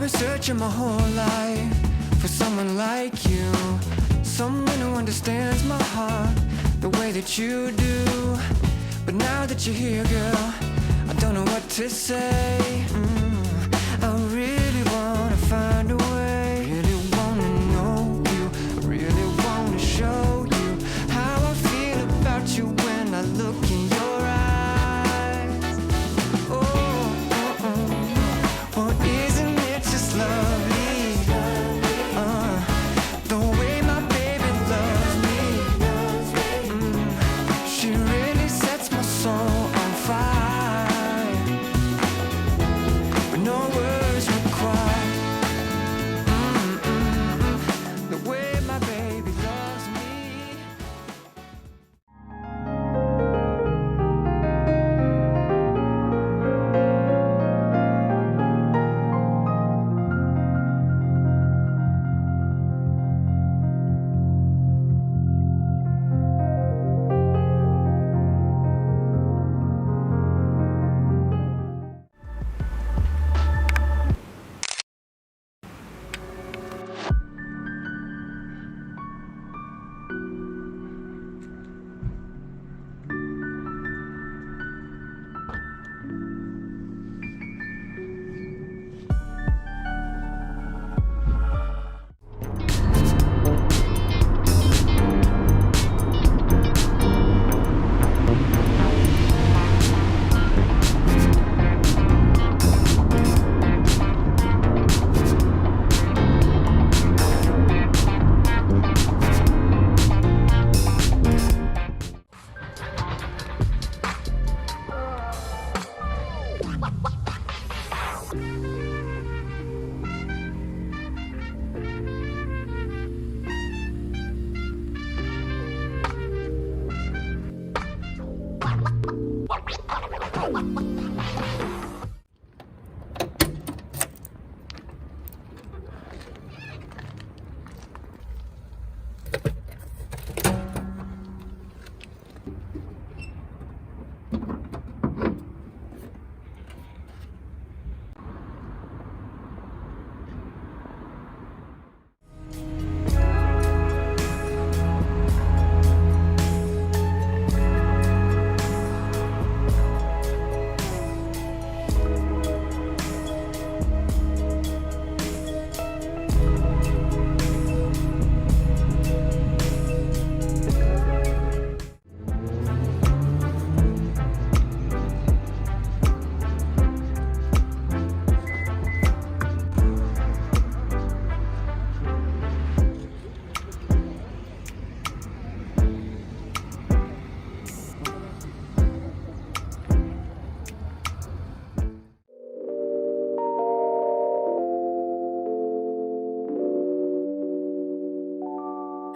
I've been searching my whole life for someone like you, someone who understands my heart the way that you do. But now that you're here, girl, I don't know what to say. I really wanna find a way, really wanna know you, I really wanna show you how I feel about you when I look in your eyes. Oh, isn't it just lovely? The way my baby loves me. She really sets my soul on fire, with no words required. The way my baby loves me.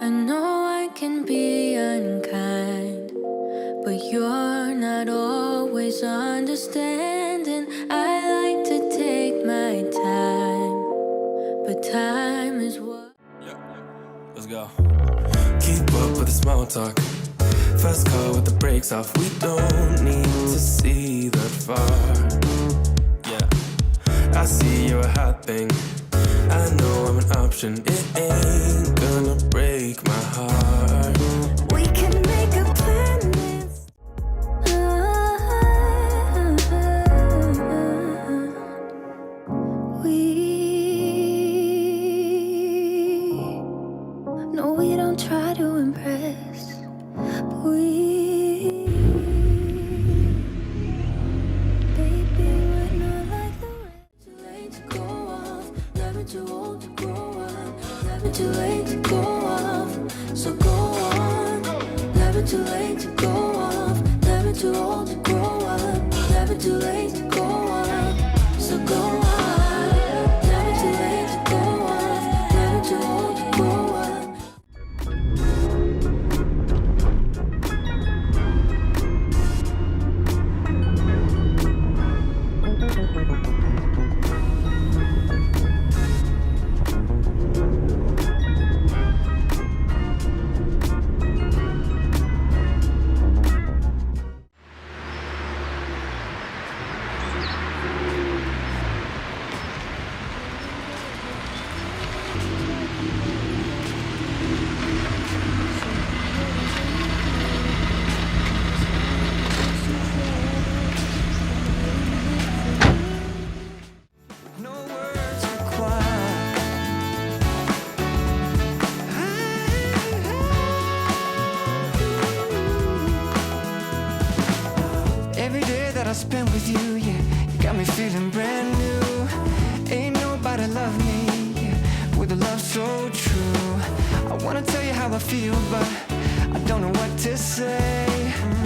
I know I can be unkind, but you're not always understanding. I like to take my time, but time is what. Yeah, let's go. Keep up with the small talk. Fast car with the brakes off. We don't need to see that far. Yeah, I see you're a hot thing. I know I'm an option. It ain't gonna break my heart. We can make a plan. No, we don't try to impress. Baby, we're not like the rest. Too late to go off, never too old to grow up. Never too late to go off, so go on. Never too late to go off, never too old to grow up. Never too late to go off, so go on. Never too late to go off, never too old to grow up. that I spent with you, yeah, you got me feeling brand new. Ain't nobody love me, yeah, with a love so true. I wanna tell you how I feel, but I don't know what to say.